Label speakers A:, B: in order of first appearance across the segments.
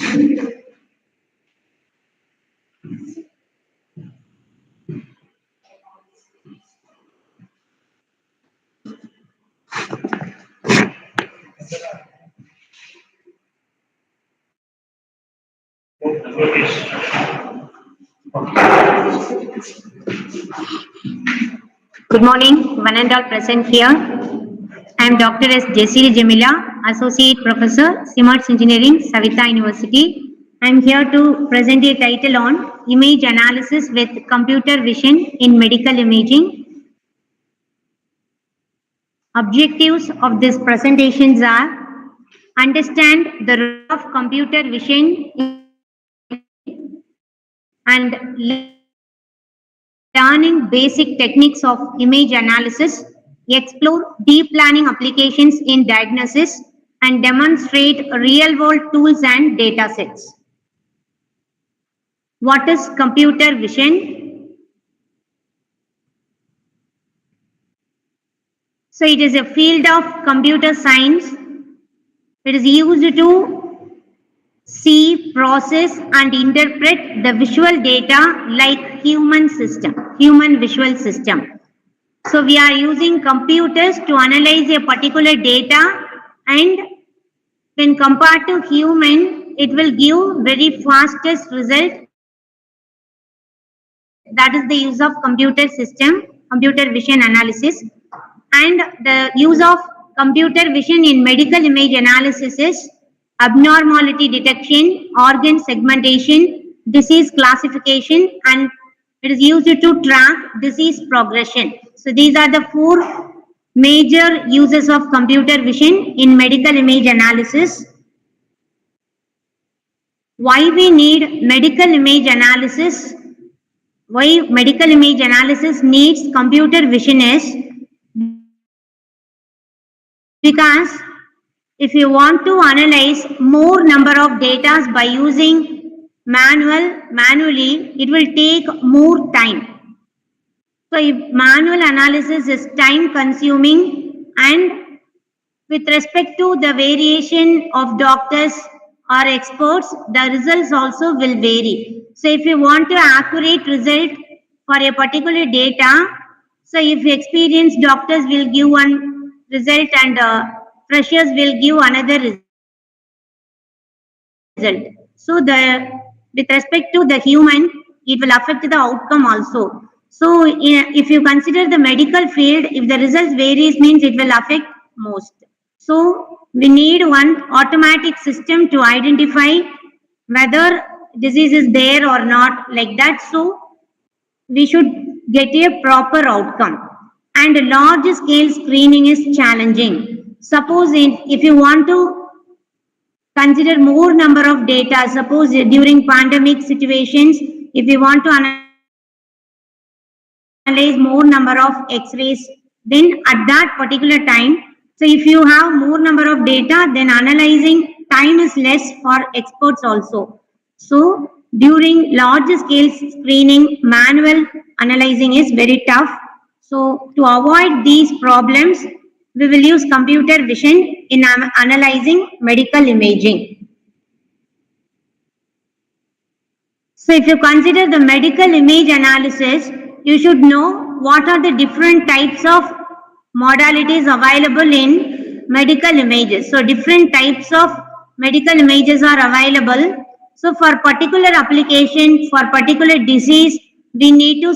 A: Good morning, one and all present here. I am Dr. S. Jesiri Jamila, Associate Professor, Siemens Engineering, Savitha University. I am here to present a title on Image Analysis with Computer Vision in Medical Imaging. Objectives of these presentations are understand the role of computer vision and learning basic techniques of image analysis, explore deep learning applications in diagnosis, and demonstrate real-world tools and data sets. What is computer vision? So it is a field of computer science. It is used to see, process, and interpret the visual data like human visual system. So we are using computers to analyze a particular data, and when compared to human, it will give very fastest result. That is the use of computer vision analysis. And the use of computer vision in medical image analysis is abnormality detection, organ segmentation, disease classification, and it is used to track disease progression. So these are the four major uses of computer vision in medical image analysis. Why we need medical image analysis? Why medical image analysis needs computer vision is because if you want to analyze more number of data by using manually, it will take more time. So if manual analysis is time consuming, and with respect to the variation of doctors or experts, the results also will vary. So if you want to accurate result for a particular data, so if experienced doctors will give one result and freshers will give another result. So with respect to the human, it will affect the outcome also. So if you consider the medical field, if the results varies, means it will affect most. So we need one automatic system to identify whether disease is there or not, like that. So we should get a proper outcome. And large scale screening is challenging. Suppose if you want to consider more number of data, suppose during pandemic situations, if you want to analyze more number of x-rays, then at that particular time, so if you have more number of data, then analyzing time is less for experts also. So during large scale screening, manual analyzing is very tough. So to avoid these problems, we will use computer vision in analyzing medical imaging. So if you consider the medical image analysis, you should know what are the different types of modalities available in medical images. So different types of medical images are available. So for particular application, for particular disease, we need to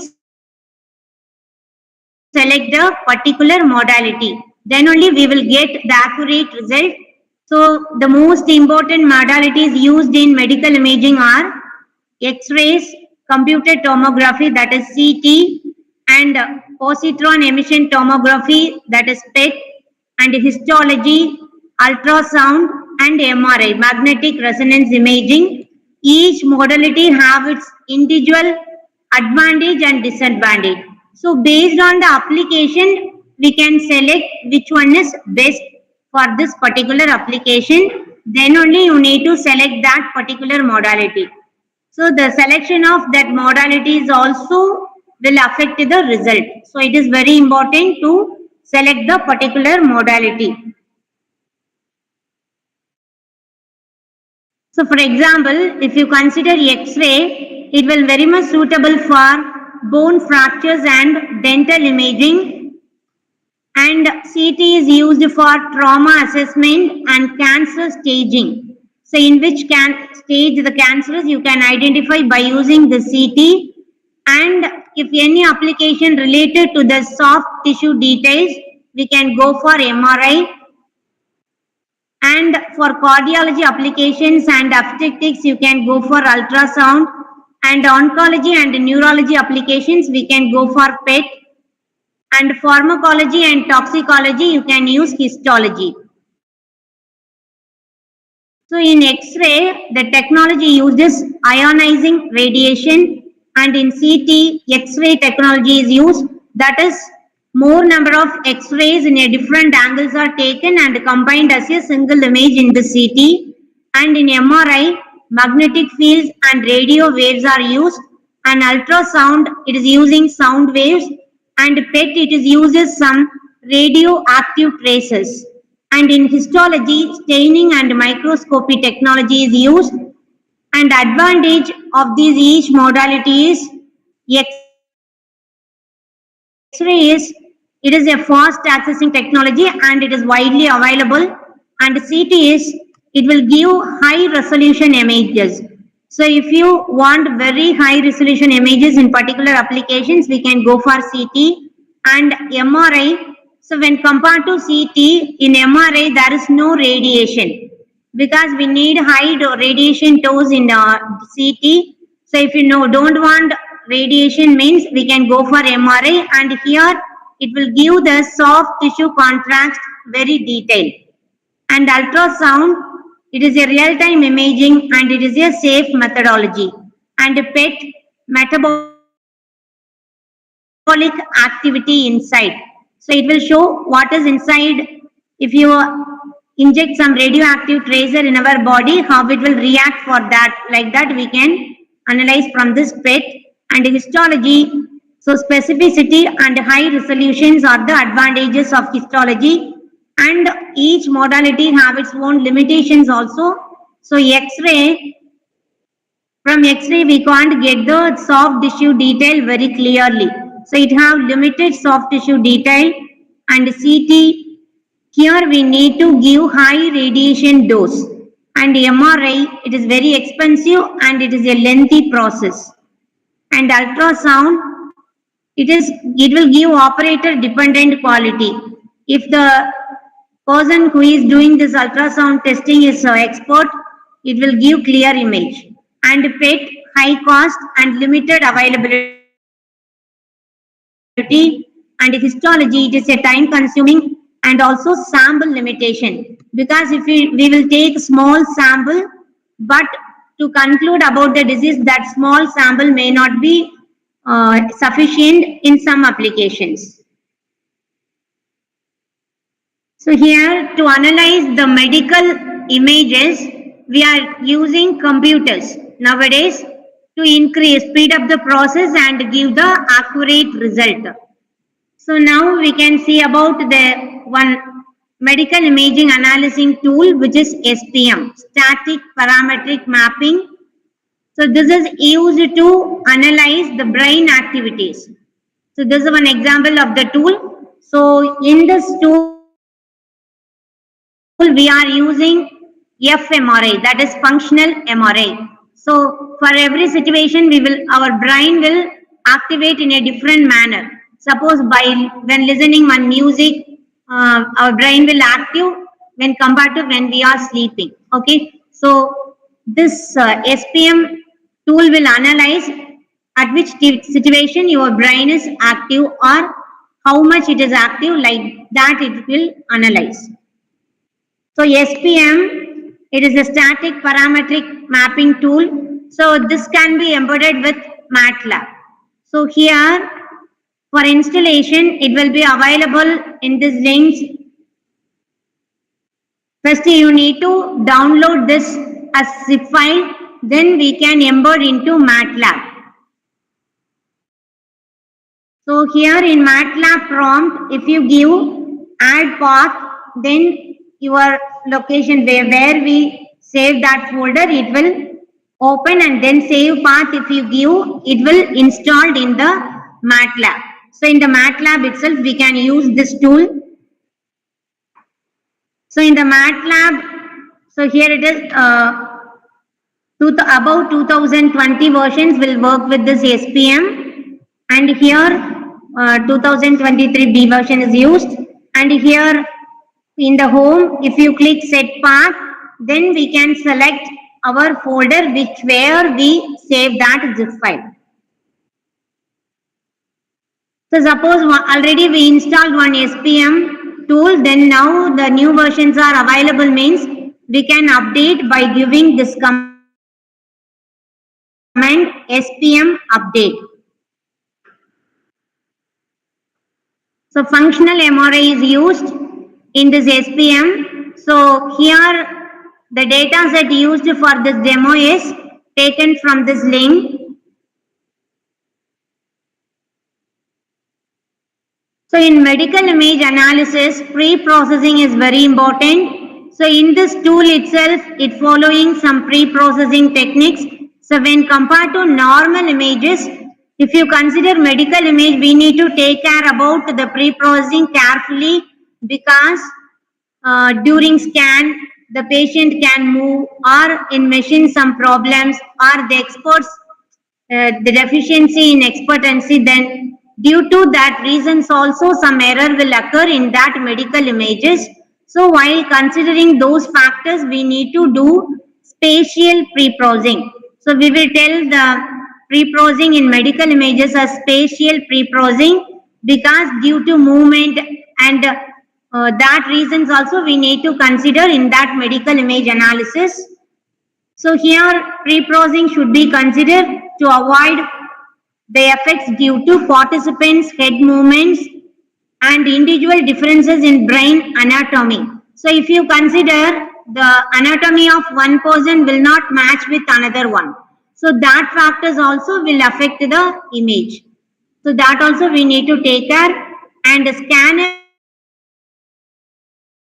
A: select the particular modality. Then only we will get the accurate result. So the most important modalities used in medical imaging are X-rays, computed tomography, that is CT, and positron emission tomography, that is PEC, and histology, ultrasound, and MRI, magnetic resonance imaging. Each modality have its individual advantage and disadvantage. So based on the application, we can select which one is best for this particular application. Then only you need to select that particular modality. So the selection of that modality is also will affect the result. So it is very important to select the particular modality. So for example, if you consider X-ray, it will very much suitable for bone fractures and dental imaging, and CT is used for trauma assessment and cancer staging. So in which stage the cancers you can identify by using the CT, and if any application related to the soft tissue details, we can go for MRI, and for cardiology applications and obstetrics, you can go for ultrasound, and oncology and neurology applications, we can go for PET, and pharmacology and toxicology, you can use histology. So in X-ray, the technology uses ionizing radiation, and in CT, X-ray technology is used. That is, more number of X-rays in a different angles are taken and combined as a single image in the CT. And in MRI, magnetic fields and radio waves are used. And ultrasound, it is using sound waves. And PET, it is uses some radioactive traces. And in histology, staining and microscopy technology is used. And advantage of these each modality is X-ray is it is a fast accessing technology and it is widely available. And CT is it will give high resolution images. So if you want very high resolution images in particular applications, we can go for CT and MRI. So when compared to CT, in MRI there is no radiation because we need high radiation dose in CT. So if you don't want radiation means we can go for MRI, and here it will give the soft tissue contrast very detailed. And ultrasound, it is a real-time imaging and it is a safe methodology. And PET, metabolic activity inside. So it will show what is inside. If you inject some radioactive tracer in our body, how it will react for that. Like that we can analyze from this PET. And histology, so specificity and high resolutions are the advantages of histology, and each modality have its own limitations also. So X-ray, from X-ray we can't get the soft tissue detail very clearly. So it have limited soft tissue detail, and CT, here we need to give high radiation dose, and MRI, it is very expensive and it is a lengthy process. And ultrasound, it will give operator dependent quality. If the person who is doing this ultrasound testing is expert, it will give clear image. And PET, high cost and limited availability. And histology, it is a time consuming and also sample limitation, because if we will take small sample, but to conclude about the disease, that small sample may not be sufficient in some applications. So here, to analyze the medical images, we are using computers nowadays to speed up the process and give the accurate result. So now we can see about the one medical imaging analyzing tool, which is SPM, static parametric mapping. So this is used to analyze the brain activities. So this is one example of the tool. So in this tool, we are using fMRI, that is functional MRI. So for every situation, our brain will activate in a different manner. Suppose when listening one music, our brain will active when compared to when we are sleeping. Okay, so this SPM tool will analyze at which situation your brain is active or how much it is active, like that it will analyze. So SPM, it is a static parametric mapping tool. So this can be embedded with MATLAB. So here for installation, it will be available in this link. First you need to download this as zip file, then we can embed into MATLAB. So here in MATLAB prompt, if you give add path, then your location where we save that folder, it will open, and then save path if you give, it will installed in the MATLAB. So in the MATLAB itself, we can use this tool. So in the MATLAB, so here it is, about 2020 versions will work with this SPM, and here 2023 B version is used, and here in the home, if you click set path, then we can select our folder where we save that zip file. So suppose already we installed one SPM tool, then now the new versions are available, means we can update by giving this command SPM update. So functional MRI is used in this SPM. So here the data set used for this demo is taken from this link. So in medical image analysis, pre-processing is very important. So in this tool itself, it following some pre-processing techniques. So when compared to normal images, if you consider medical image, we need to take care about the pre-processing carefully, because during scan, the patient can move, or in machine some problems, or the experts, the deficiency in expertise, then due to that reasons also some error will occur in that medical images. So while considering those factors, we need to do spatial pre-processing. So we will tell the pre-processing in medical images as spatial pre-processing, because due to movement and that reasons also we need to consider in that medical image analysis. So here pre-processing should be considered to avoid the effects due to participants' head movements and individual differences in brain anatomy. So if you consider the anatomy of one person will not match with another one, so that factors also will affect the image. So that also we need to take care. And scanner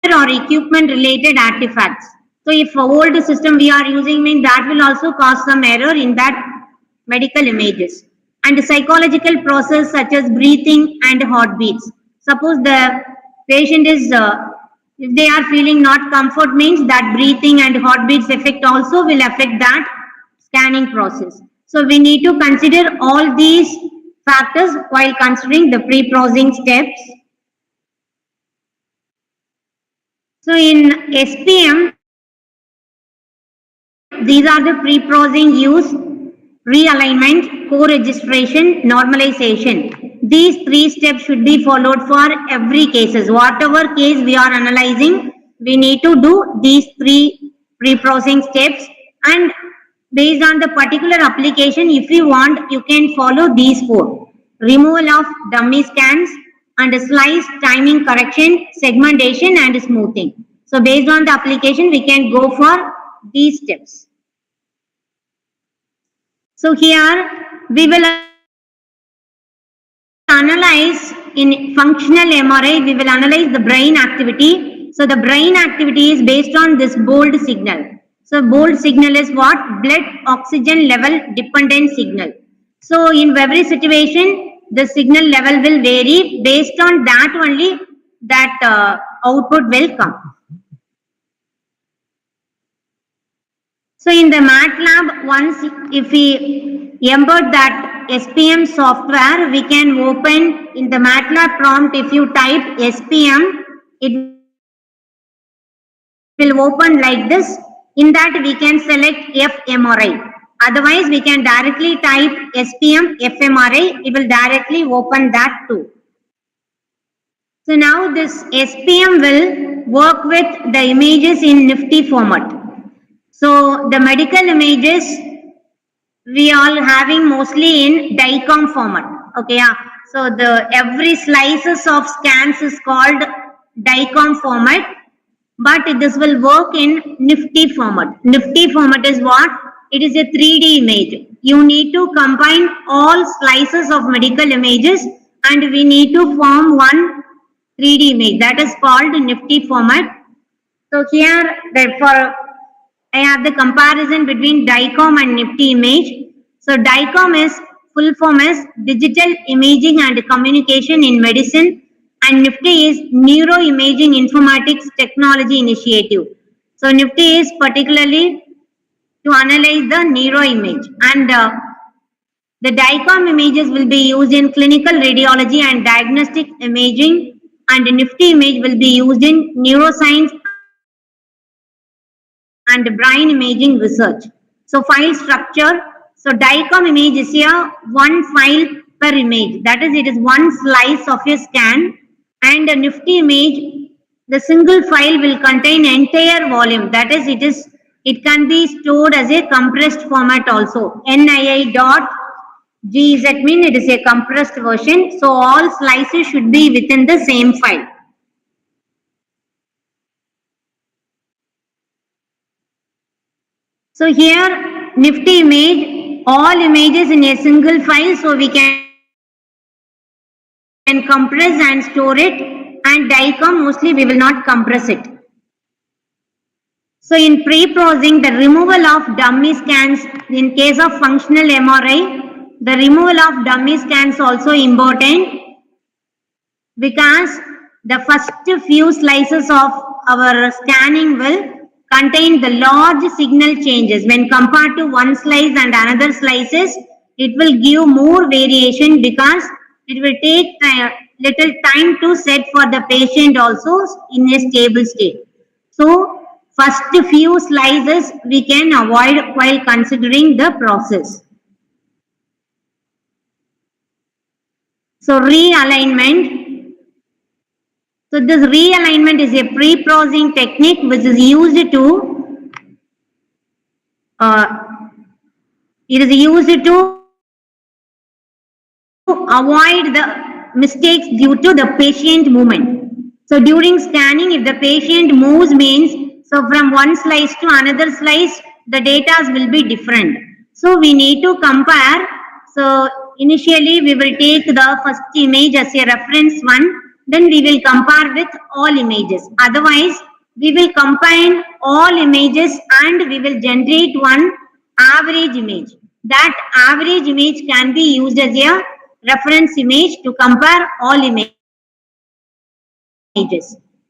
A: or equipment related artifacts. So if a old system we are using, mean that will also cause some error in that medical images. And psychological process such as breathing and heartbeats. Suppose the patient is, if they are feeling not comfort, means that breathing and heartbeats effect also will affect that scanning process. So we need to consider all these factors while considering the pre-processing steps. So in SPM, these are the pre-processing use: realignment, co-registration, normalization. These three steps should be followed for every cases. Whatever case we are analyzing, we need to do these three pre-processing steps, and based on the particular application, if you want, you can follow these four: removal of dummy scans, and slice, timing correction, segmentation, and smoothing. So based on the application, we can go for these steps. So here we will analyze in functional MRI, we will analyze the brain activity. So the brain activity is based on this bold signal. So bold signal is what? Blood oxygen level dependent signal. So in every situation, the signal level will vary. Based on that only that output will come. So in the MATLAB, once if we embed that SPM software, we can open in the MATLAB prompt. If you type SPM, it will open like this. In that we can select fMRI. Otherwise, we can directly type SPM fMRI. It will directly open that too. So now this SPM will work with the images in Nifty format. So the medical images we all having mostly in DICOM format. Okay, yeah. So the every slices of scans is called DICOM format, but this will work in Nifty format. Nifty format is what? It is a 3D image. You need to combine all slices of medical images, and we need to form one 3D image. That is called Nifty format. So here, therefore, I have the comparison between DICOM and Nifty image. So DICOM is full form is Digital Imaging and Communication in Medicine, and Nifty is Neuroimaging Informatics Technology Initiative. So Nifty is particularly to analyze the neuro image, and the DICOM images will be used in clinical radiology and diagnostic imaging, and the Nifty image will be used in neuroscience and brain imaging research. So file structure. So DICOM image is here one file per image. That is, it is one slice of your scan, and a Nifty image, the single file will contain entire volume. That is, it can be stored as a compressed format also. NII.gz mean it is a compressed version. So all slices should be within the same file. So here Nifty image, all images in a single file, so we can compress and store it, and DICOM mostly we will not compress it. So in pre-processing, the removal of dummy scans, in case of functional MRI, the removal of dummy scans also important, because the first few slices of our scanning will contain the large signal changes. When compared to one slice and another slices, it will give more variation because it will take little time to set for the patient also in a stable state. So first few slices we can avoid while considering the process. So realignment. So this realignment is a pre-processing technique which is used to avoid the mistakes due to the patient movement. So during scanning, if the patient moves means, so from one slice to another slice, the data will be different. So we need to compare. So initially we will take the first image as a reference one, then we will compare with all images. Otherwise, we will combine all images and we will generate one average image. That average image can be used as a reference image to compare all images.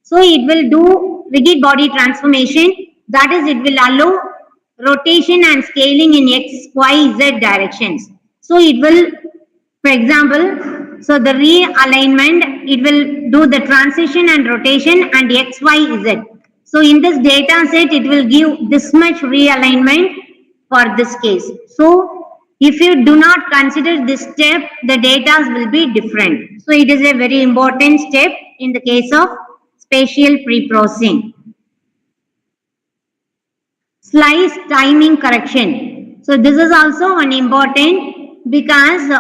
A: So it will do rigid body transformation, that is, it will allow rotation and scaling in X, Y, Z directions. So it will, for example, so the realignment, it will do the transition and rotation and X, Y, Z. So in this data set, it will give this much realignment for this case. So if you do not consider this step, the data will be different. So it is a very important step in the case of spatial pre-processing. Slice timing correction. So this is also an important, because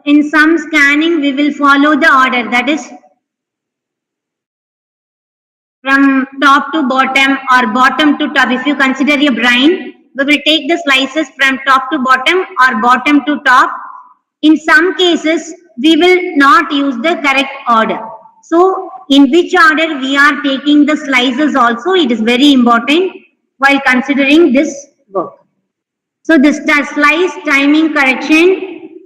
A: in some scanning we will follow the order, that is from top to bottom or bottom to top. If you consider your brain, we will take the slices from top to bottom or bottom to top. In some cases, we will not use the correct order. So in which order we are taking the slices also, it is very important while considering this work. So this slice timing correction,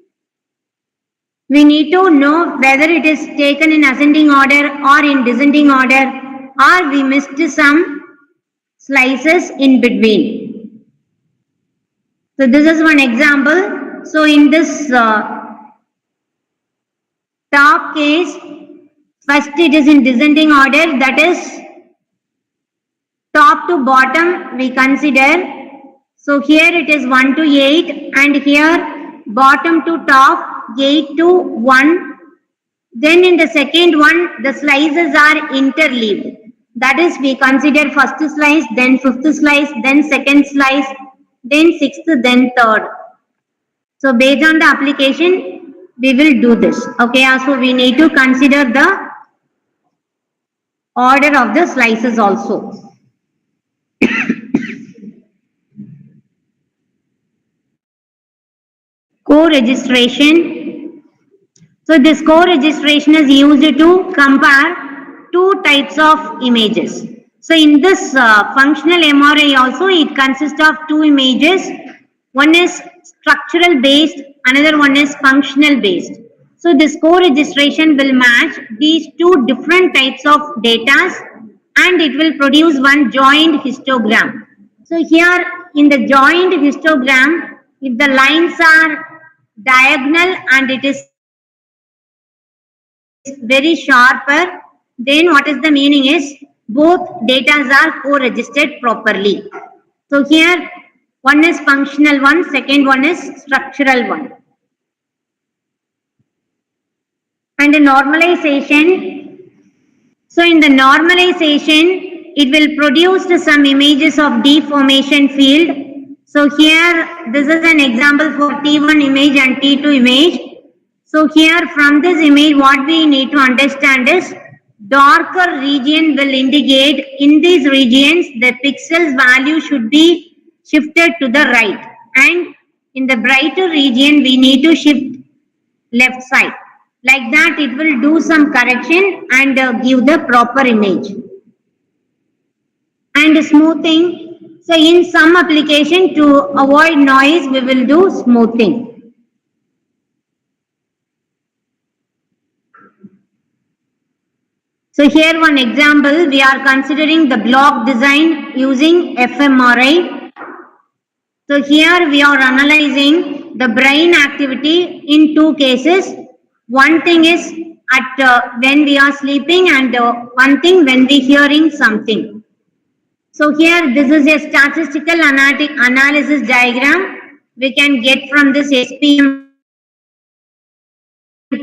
A: we need to know whether it is taken in ascending order or in descending order, or we missed some slices in between. So this is one example. So in this top case, first it is in descending order, that is top to bottom we consider. So here it is 1 to 8, and here bottom to top 8 to 1. Then in the second one, the slices are interleaved. That is, we consider first slice, then fifth slice, then second slice, then sixth, then third. So based on the application, we will do this. Okay, so we need to consider the order of the slices also. Co-registration. So this co-registration is used to compare two types of images. So in this functional MRI also, it consists of two images. One is structural based, another one is functional based. So this co-registration will match these two different types of data and it will produce one joint histogram. So here in the joint histogram, if the lines are diagonal and it is very sharper, then what is the meaning is both data are co-registered properly. So here one is functional one, second one is structural one. And the normalization. So in the normalization, it will produce some images of deformation field. So here this is an example for T1 image and T2 image. So here from this image what we need to understand is darker region will indicate in these regions the pixels value should be shifted to the right, and in the brighter region we need to shift left side. Like that it will do some correction and give the proper image. And smoothing. So in some application to avoid noise we will do smoothing. So here one example, we are considering the block design using fMRI. So here we are analyzing the brain activity in two cases. One thing is at when we are sleeping and one thing when we hearing something. So here this is a statistical analysis diagram we can get from this SPM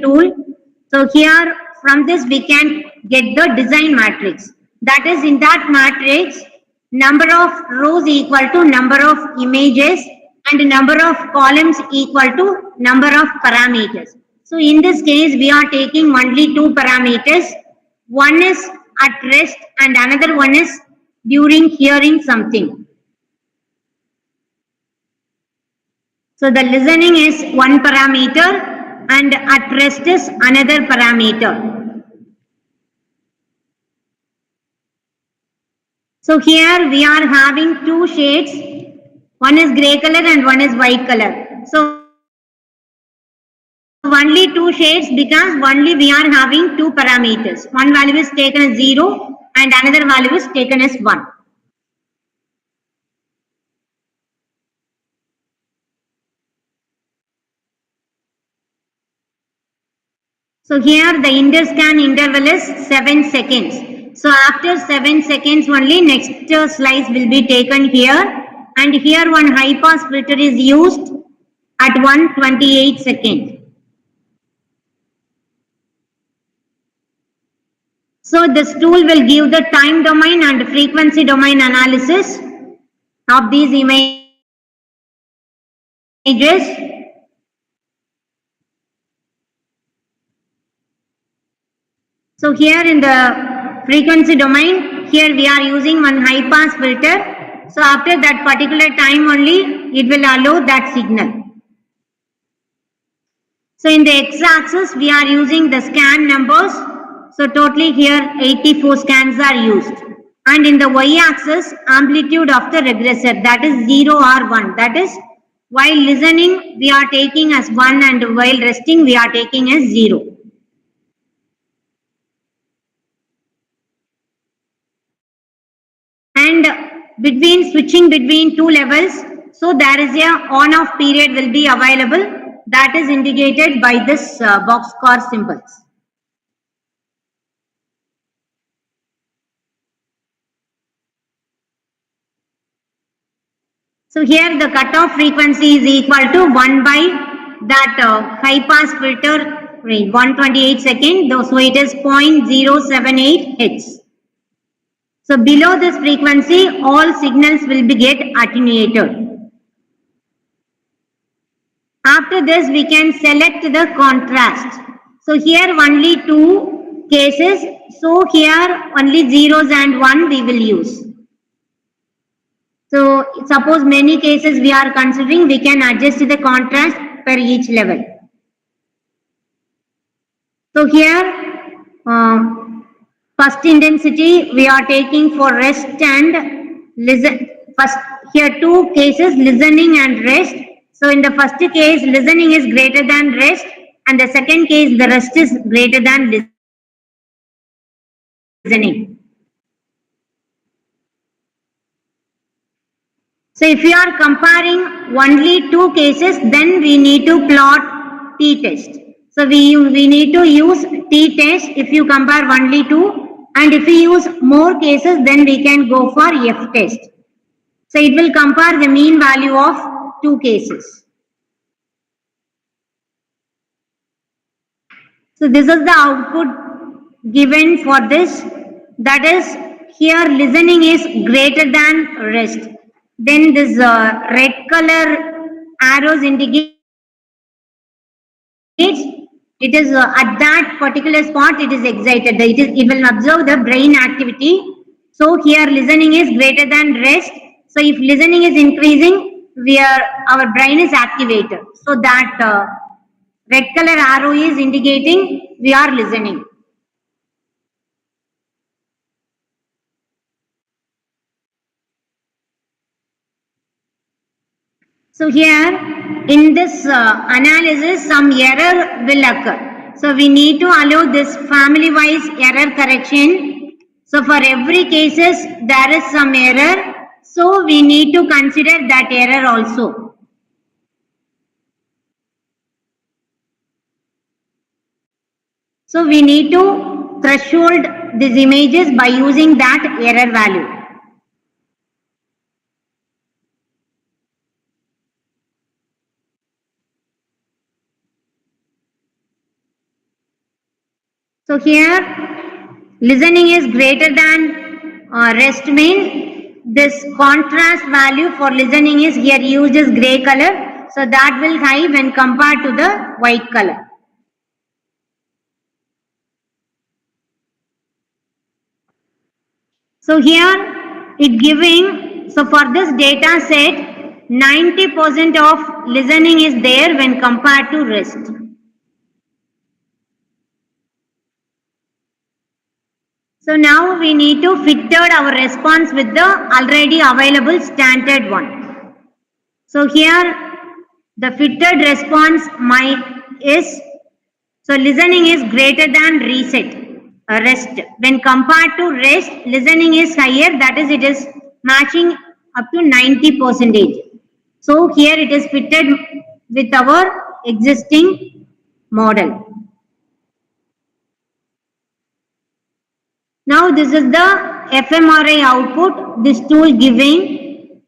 A: tool. So here from this we can get the design matrix. That is, in that matrix, number of rows equal to number of images and number of columns equal to number of parameters. So in this case we are taking only two parameters. One is at rest and another one is during hearing something. So the listening is one parameter and at rest is another parameter. So here we are having two shades, one is grey color and one is white color. So only two shades because only we are having two parameters. One value is taken as 0 and another value is taken as 1. So here the interscan interval is 7 seconds. So after 7 seconds only next slice will be taken here, and here one high pass filter is used at 128 seconds. So this tool will give the time domain and frequency domain analysis of these images. So here in the frequency domain, here we are using one high pass filter. So after that particular time only, it will allow that signal. So in the x-axis, we are using the scan numbers. So totally here 84 scans are used. And in the y-axis, amplitude of the regressor, that is 0 or 1. That is, while listening, we are taking as 1 and while resting, we are taking as 0. And between switching between two levels, so there is a on-off period will be available, that is indicated by this boxcar symbols. So here the cutoff frequency is equal to 1 by that high pass filter range, 128 seconds, so it is 0.078 Hz. So below this frequency, all signals will be get attenuated. After this, we can select the contrast. So here only two cases. So here only zeros and 1 we will use. So suppose many cases we are considering, we can adjust the contrast per each level. So here First intensity we are taking for rest and listen. First, here two cases, listening and rest. So in the first case, listening is greater than rest, and the second case, the rest is greater than listening. So if you are comparing only two cases, then we need to plot t-test. So we need to use t-test if you compare only two, and if we use more cases, then we can go for f-test. So it will compare the mean value of two cases. So this is the output given for this. That is, here listening is greater than rest. Then this red color arrows indicate it is at that particular spot it is excited. It will observe the brain activity. So here listening is greater than rest. So if listening is increasing, our brain is activated. So that red color arrow is indicating we are listening. So here in this analysis, some error will occur. So we need to allow this family-wise error correction. So for every cases there is some error. So we need to consider that error also. So we need to threshold these images by using that error value. So here listening is greater than rest mean this contrast value for listening is here used as grey color. So that will high when compared to the white color. So here it giving, so for this data set 90% of listening is there when compared to rest. So now we need to fit our response with the already available standard one. So here the fitted response is, so listening is greater than rest. When compared to rest, listening is higher, that is it is matching up to 90%. So here it is fitted with our existing model. Now this is the fMRI output, this tool giving.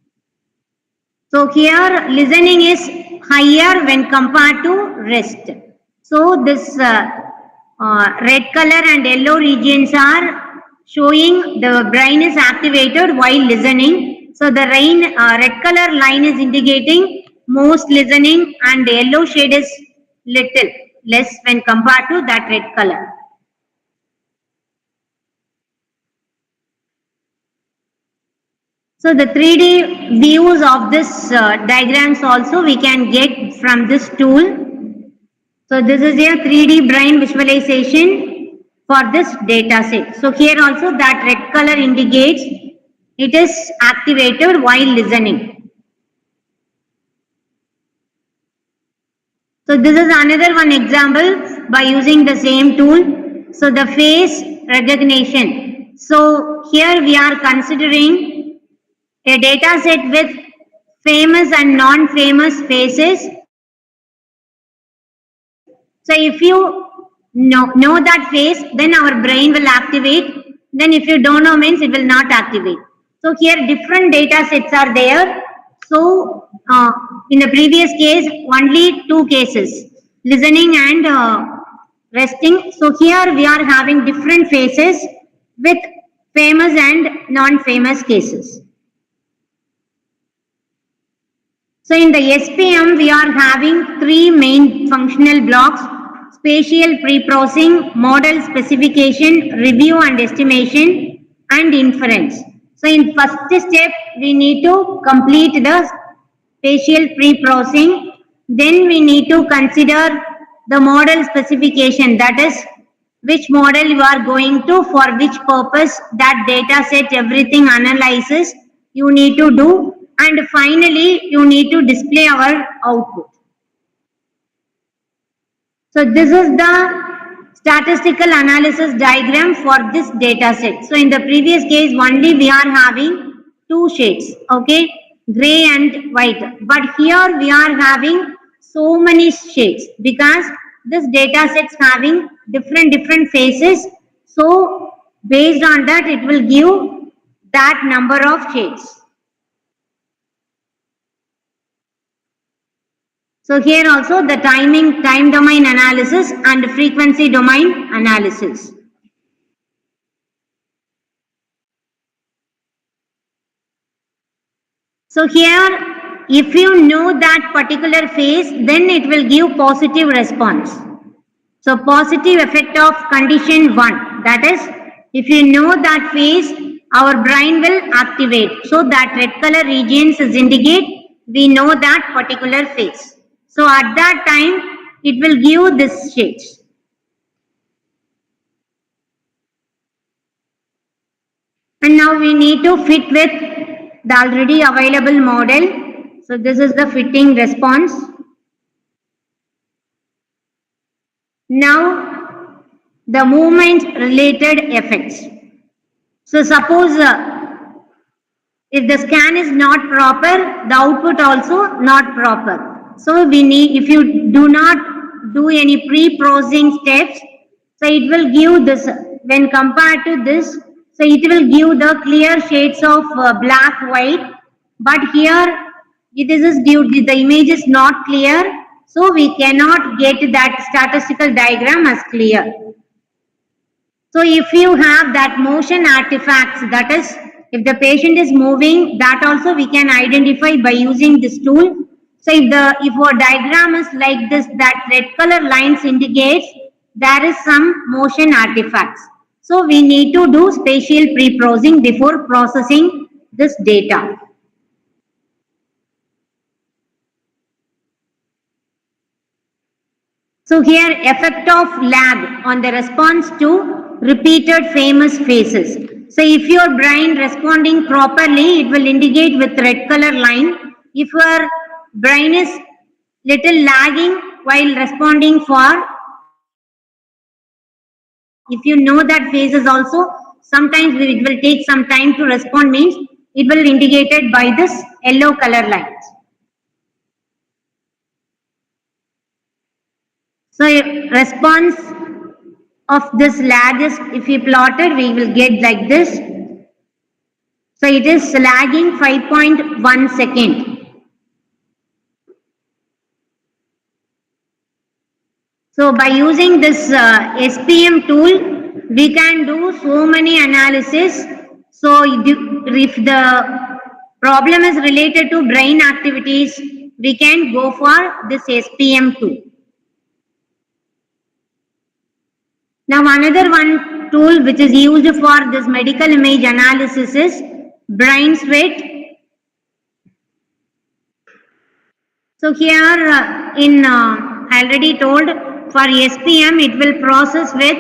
A: So here listening is higher when compared to rest. So this red color and yellow regions are showing the brain is activated while listening. So the red color line is indicating most listening, and the yellow shade is little less when compared to that red color. So the 3D views of this diagrams also we can get from this tool. So this is a 3D brain visualization for this data set. So here also that red color indicates it is activated while listening. So this is another one example by using the same tool. So the face recognition. So here we are considering a data set with famous and non-famous faces. So if you know that face, then our brain will activate. Then if you don't know means it will not activate. So here different data sets are there. So in the previous case, only two cases, listening and resting. So here we are having different faces with famous and non-famous cases. So in the SPM, we are having three main functional blocks: spatial pre-processing, model specification, review and estimation, and inference. So in first step, we need to complete the spatial pre-processing. Then we need to consider the model specification, that is which model you are going to, for which purpose that data set, everything analysis you need to do, and finally you need to display our output. So this is the statistical analysis diagram for this data set. So in the previous case only we are having two shades, okay, gray and white, but here we are having so many shades because this data set's having different phases. So based on that it will give that number of shades. So here also the time domain analysis and frequency domain analysis. So here, if you know that particular phase, then it will give positive response. So positive effect of condition 1, that is, if you know that phase, our brain will activate. So that red color regions is indicate we know that particular phase. So at that time, it will give this shades. And now we need to fit with the already available model. So this is the fitting response. Now the movement related effects. So suppose if the scan is not proper, the output also not proper. So we need, if you do not do any pre-processing steps, so it will give this, when compared to this, so it will give the clear shades of black, white, but here this is due to the image is not clear, so we cannot get that statistical diagram as clear. So if you have that motion artifacts, that is, if the patient is moving, that also we can identify by using this tool. So if our diagram is like this, that red color lines indicates there is some motion artifacts. So we need to do spatial pre-processing before processing this data. So here effect of lag on the response to repeated famous phases. So if your brain responding properly, it will indicate with red color line. If your brain is little lagging while responding for, if you know that phases also, sometimes it will take some time to respond, means it will indicated by this yellow color lines. So response of this lag is, if we plotted, we will get like this. So it is lagging 5.1 second. So by using this SPM tool, we can do so many analysis. So if the problem is related to brain activities, we can go for this SPM tool. Now another one tool which is used for this medical image analysis is brain sweat. So here I already told, for SPM it will process with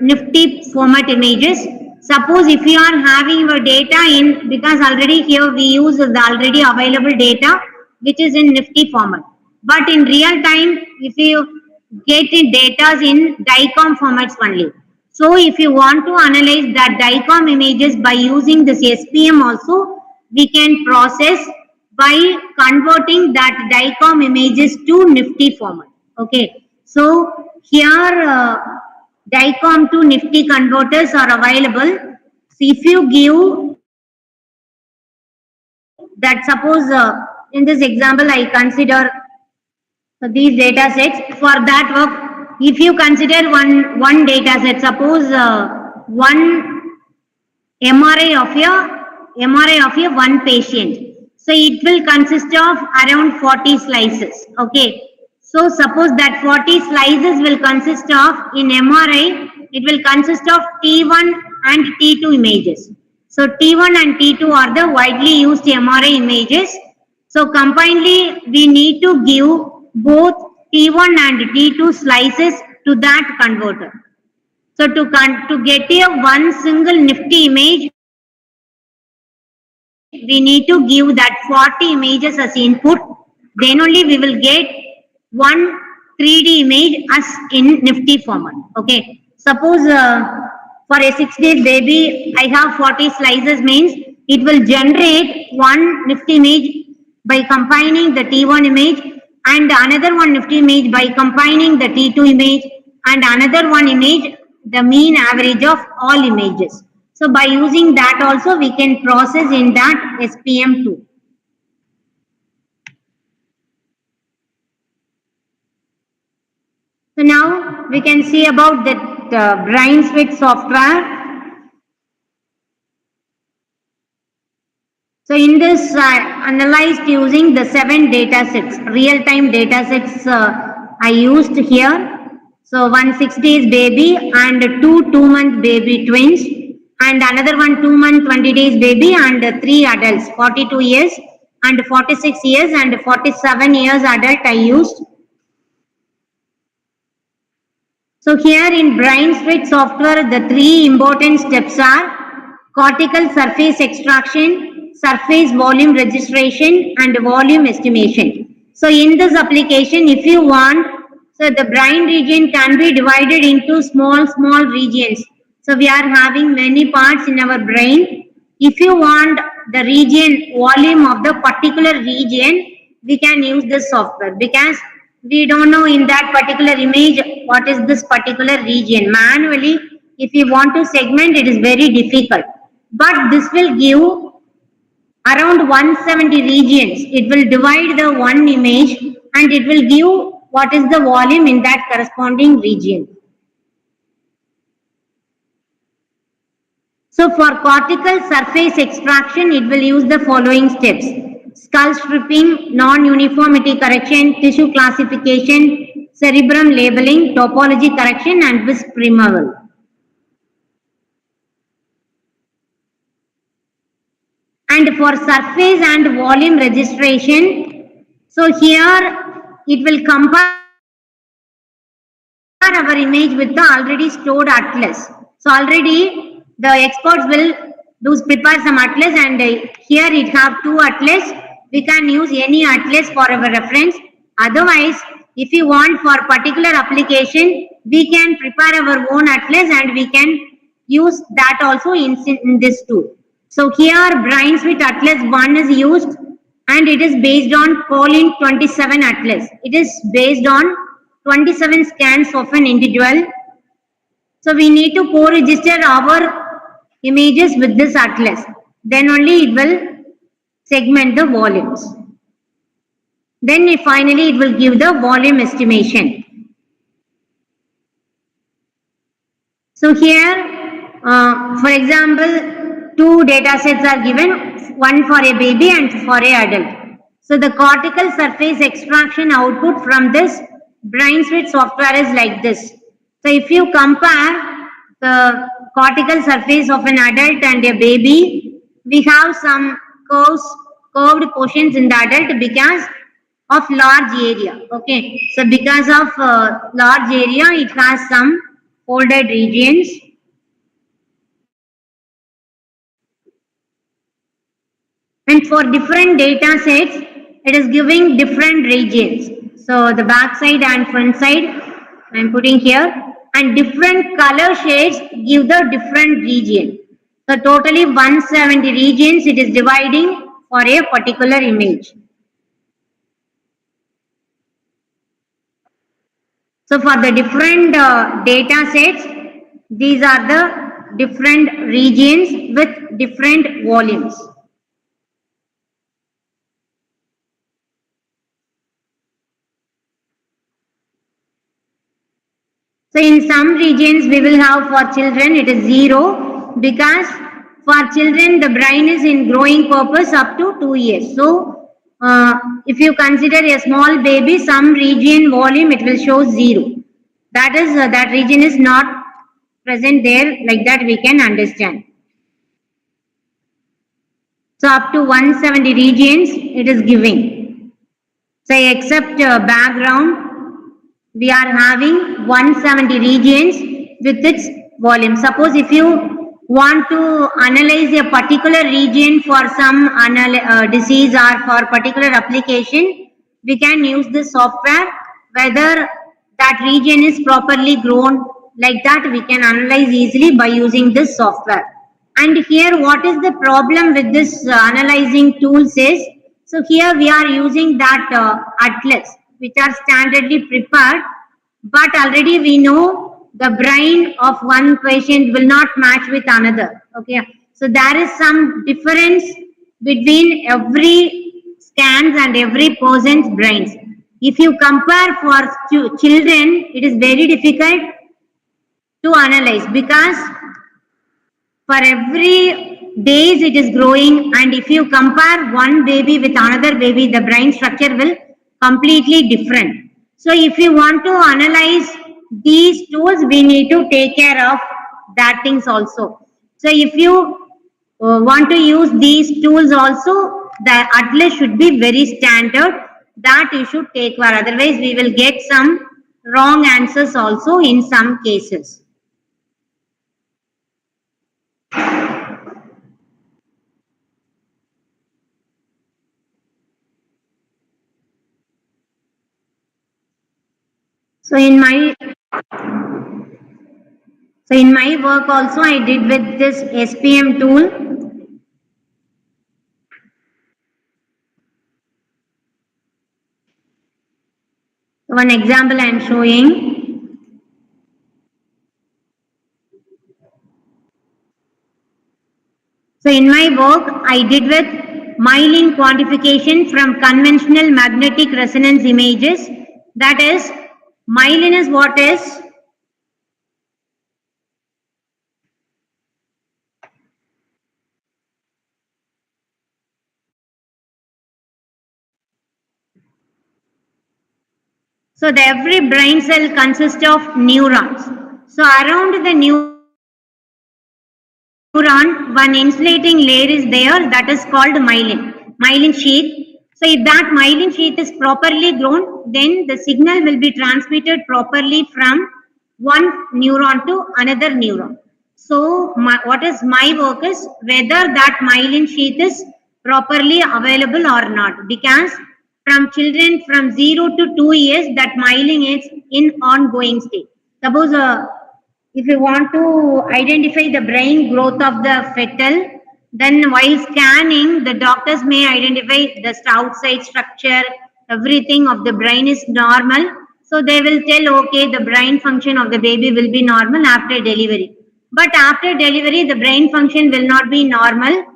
A: nifty format images. Suppose if you are having your data in, because already here we use the already available data which is in nifty format. But in real time, if you get in data in DICOM formats only. So if you want to analyze that DICOM images by using this SPM also, we can process by converting that DICOM images to nifty format. Okay. So here DICOM to nifty converters are available. So if you give that, suppose in this example I consider these data sets. For that work, if you consider one data set, suppose one MRI of a one patient, so it will consist of around 40 slices. Okay, so suppose that 40 slices will consist of, in MRI it will consist of T1 and T2 images. So T1 and T2 are the widely used MRI images. So combinedly we need to give both T1 and T2 slices to that converter. So to get a one single nifty image, we need to give that 40 images as input. Then only we will get one 3D image as in nifty format. Okay. Suppose for a 6 days baby, I have 40 slices means it will generate one nifty image by combining the T1 image and another one nifty image by combining the T2 image and another one image, the mean average of all images. So by using that also we can process in that SPM2. So now we can see about the BrainSwitch software. So in this analyzed using the 7 data sets, real-time data sets I used here. So one 6 days baby and two 2-month baby twins and another one 2-month 20 days baby and 3 adults 42 years and 46 years and 47 years adult I used. So here in BrainSwitch software the 3 important steps are cortical surface extraction, surface volume registration and volume estimation. So in this application if you want, so the brain region can be divided into small regions. So we are having many parts in our brain. If you want the region volume of the particular region, we can use this software because we don't know in that particular image what is this particular region. Manually, if you want to segment, it is very difficult. But this will give around 170 regions. It will divide the one image and it will give what is the volume in that corresponding region. So for cortical surface extraction, it will use the following steps: skull stripping, non-uniformity correction, tissue classification, cerebrum labeling, topology correction, and wisp removal. And for surface and volume registration, so here it will compare our image with the already stored atlas. So already the experts will prepare some atlas and here it have 2 atlas. We can use any atlas for our reference. Otherwise, if you want for particular application, we can prepare our own atlas and we can use that also in this tool. So here BrainSwitch Atlas 1 is used and it is based on Colin 27 Atlas. It is based on 27 scans of an individual. So we need to co-register our images with this atlas. Then only it will segment the volumes. Then finally it will give the volume estimation. So here, for example, 2 data sets are given, one for a baby and for a adult. So the cortical surface extraction output from this BrainSwitch software is like this. So if you compare the cortical surface of an adult and a baby, we have some curved portions in the adult because of large area. Okay, so because of large area, it has some folded regions. And for different data sets, it is giving different regions. So the back side and front side, I am putting here, and different color shades give the different region. So totally 170 regions it is dividing for a particular image. So for the different data sets, these are the different regions with different volumes. So in some regions we will have for children it is 0 because for children the brain is in growing purpose up to 2 years. So if you consider a small baby, some region volume it will show 0. That is that region is not present there, like that we can understand. So up to 170 regions it is giving. So except background, we are having 170 regions with its volume. Suppose if you want to analyze a particular region for some disease or for particular application, we can use this software. Whether that region is properly grown, like that we can analyze easily by using this software. And here what is the problem with this analyzing tools is, so here we are using that atlas which are standardly prepared, but already we know the brain of one patient will not match with another. Okay, so there is some difference between every scans and every person's brains. If you compare for children, it is very difficult to analyze because for every days it is growing, and if you compare one baby with another baby, the brain structure will completely different. So if you want to analyze these tools, we need to take care of that things also. So if you want to use these tools also, the atlas should be very standard, that you should take care, otherwise we will get some wrong answers also in some cases. So in my work also I did with this SPM tool. One example I am showing. So in my work I did with myelin quantification from conventional magnetic resonance images. That is, myelin is what is? So every brain cell consists of neurons. So around the neuron, one insulating layer is there, that is called myelin sheath. So if that myelin sheath is properly grown, then the signal will be transmitted properly from one neuron to another neuron. So what is my work is whether that myelin sheath is properly available or not, because from children from 0 to 2 years, that myelin is in ongoing state. Suppose if you want to identify the brain growth of the fetal, then while scanning, the doctors may identify the outside structure, everything of the brain is normal. So they will tell, okay, the brain function of the baby will be normal after delivery. But after delivery, the brain function will not be normal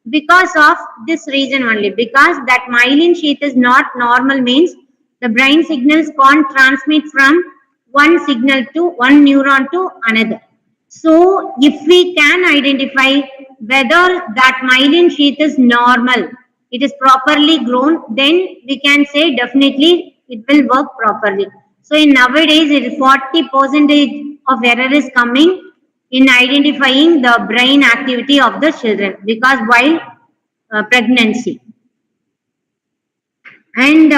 A: because of this reason only. Because that myelin sheath is not normal means the brain signals can't transmit from one signal to one neuron to another. So if we can identify whether that myelin sheath is normal, it is properly grown, then we can say definitely it will work properly. So in nowadays, it is 40% of error is coming in identifying the brain activity of the children because while pregnancy. And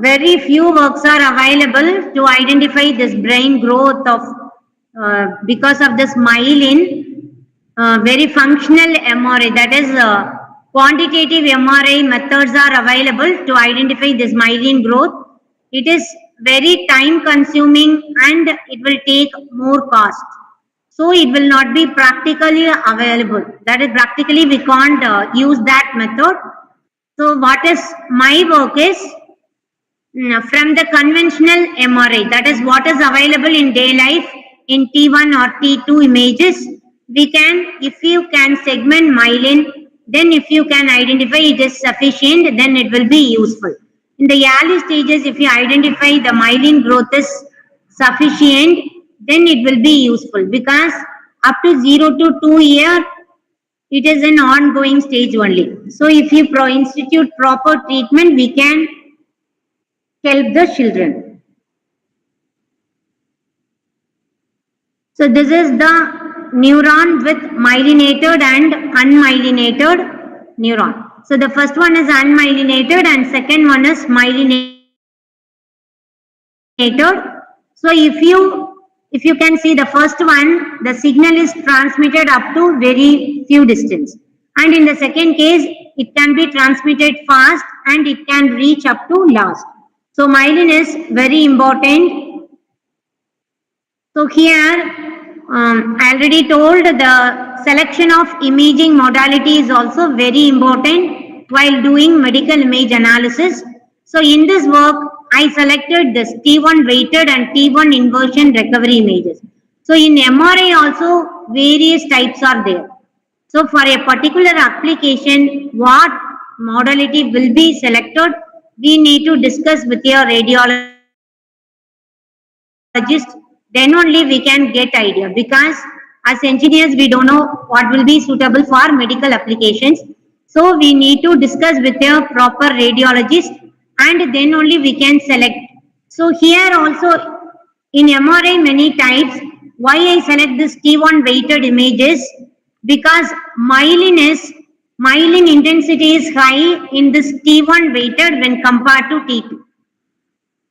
A: very few works are available to identify this brain growth of because of this myelin. Very functional MRI, that is quantitative MRI methods are available to identify this myelin growth. It is very time consuming and it will take more cost. So it will not be practically available. That is, practically we can't use that method. So what is my work is from the conventional MRI, that is what is available in day life in T1 or T2 images. We can, if you can segment myelin, then if you can identify it is sufficient, then it will be useful. In the early stages, if you identify the myelin growth is sufficient, then it will be useful because up to 0 to 2 years, it is an ongoing stage only. So if you institute proper treatment, we can help the children. So this is the neuron with myelinated and unmyelinated neuron. So the first one is unmyelinated and second one is myelinated. So if you if you can see the first one, the signal is transmitted up to very few distance. And in the second case, it can be transmitted fast and it can reach up to last. So myelin is very important. So here, I already told the selection of imaging modality is also very important while doing medical image analysis. So in this work, I selected this T1 weighted and T1 inversion recovery images. So in MRI also various types are there. So for a particular application, what modality will be selected, we need to discuss with your radiologist, then only we can get idea, because as engineers we don't know what will be suitable for medical applications. So we need to discuss with a proper radiologist and then only we can select. So here also in MRI many types, why I select this T1 weighted images, because myelin intensity is high in this T1 weighted when compared to T2.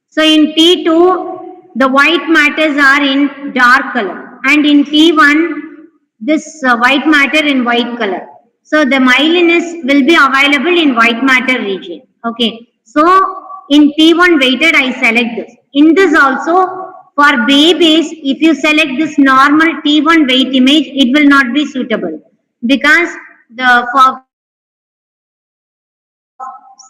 A: So in T2, the white matters are in dark color, and in T1, this white matter in white color. So the myelin will be available in white matter region. Okay. So in T1 weighted, I select this. In this also, for babies, if you select this normal T1 weight image, it will not be suitable, because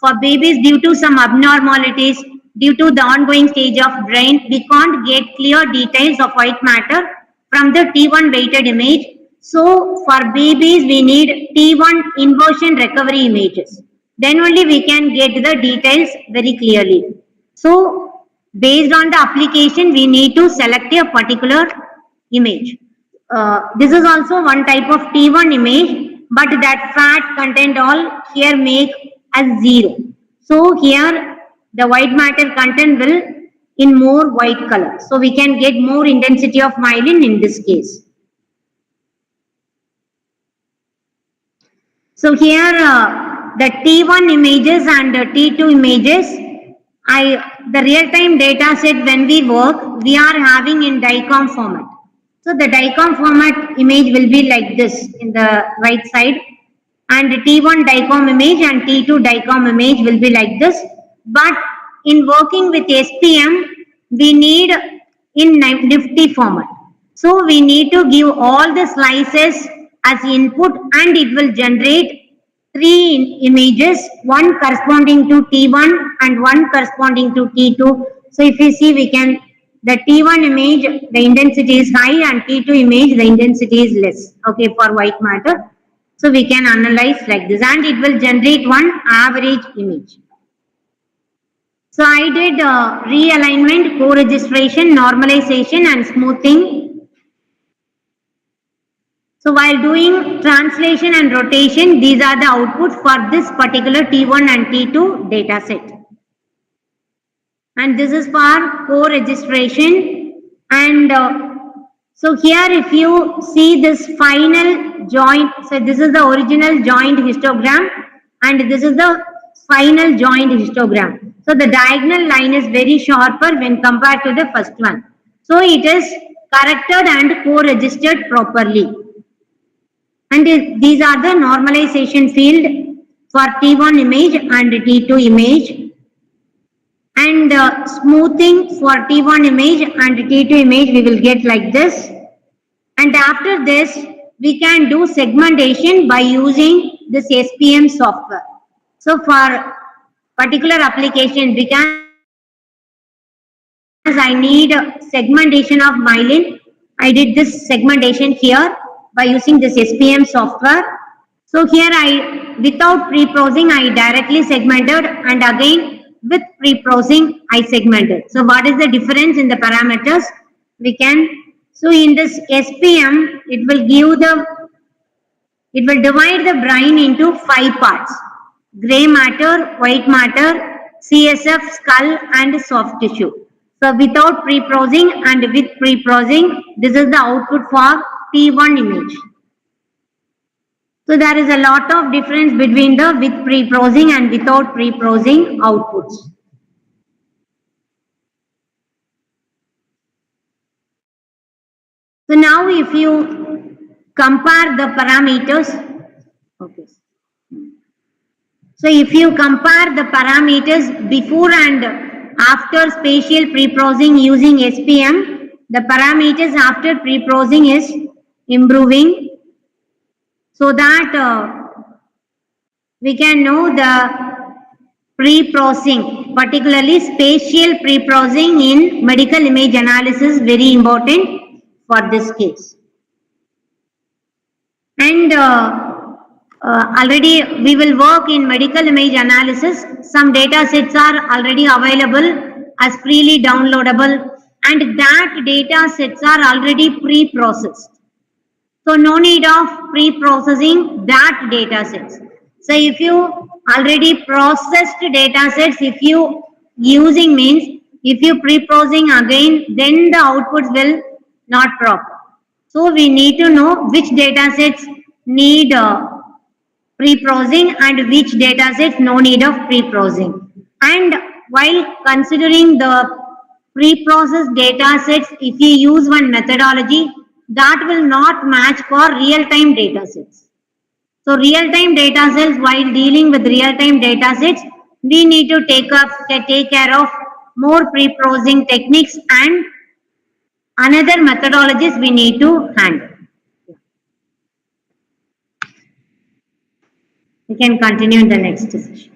A: for babies, due to some abnormalities, due to the ongoing stage of brain, we can't get clear details of white matter from the T1 weighted image. So for babies, we need T1 inversion recovery images. Then only we can get the details very clearly. So based on the application, we need to select a particular image. This is also one type of T1 image, but that fat content all here make as 0. So here the white matter content will in more white color. So we can get more intensity of myelin in this case. So here the T1 images and the T2 images, the real-time data set when we work, we are having in DICOM format. So the DICOM format image will be like this in the right side, and T1 DICOM image and T2 DICOM image will be like this. But in working with SPM, we need in Nifty format. So we need to give all the slices as input, and it will generate 3 images, one corresponding to T1 and one corresponding to T2. So if you see, we can, the T1 image, the intensity is high, and T2 image, the intensity is less, okay, for white matter. So we can analyze like this, and it will generate one average image. So I did realignment, co-registration, normalization and smoothing. So while doing translation and rotation, these are the outputs for this particular T1 and T2 data set. And this is for co-registration. And so here if you see this final joint, so this is the original joint histogram and this is the final joint histogram. So the diagonal line is very sharper when compared to the first one. So it is corrected and co-registered properly. And these are the normalization field for T1 image and T2 image. And smoothing for T1 image and T2 image we will get like this. And after this, we can do segmentation by using this SPM software. So for particular application, because I need segmentation of myelin, I did this segmentation here by using this SPM software. So here without pre-processing, I directly segmented, and again with pre-processing, I segmented. So what is the difference in the parameters? We can, so in this SPM, it will divide the brain into 5 parts: gray matter, white matter, CSF, skull and soft tissue. So without pre-processing and with pre-processing, this is the output for T1 image. So there is a lot of difference between the with pre-processing and without pre-processing outputs. So now if you compare the parameters, okay. So if you compare the parameters before and after spatial pre-processing using SPM, the parameters after pre-processing is improving, so that we can know the pre-processing, particularly spatial pre-processing in medical image analysis, very important for this case. And already we will work in medical image analysis. Some data sets are already available as freely downloadable, and that data sets are already pre-processed. So no need of pre-processing that data sets. So if you already processed data sets, if you using means, if you pre-processing again, then the outputs will not proper. So we need to know which data sets need pre-processing and which data sets no need of pre-processing. And while considering the pre-processed data sets, if you use one methodology, that will not match for real-time data sets. So real-time data sets, while dealing with real-time data sets, we need to take care of more pre-processing techniques and another methodologies we need to handle. We can continue in the next session.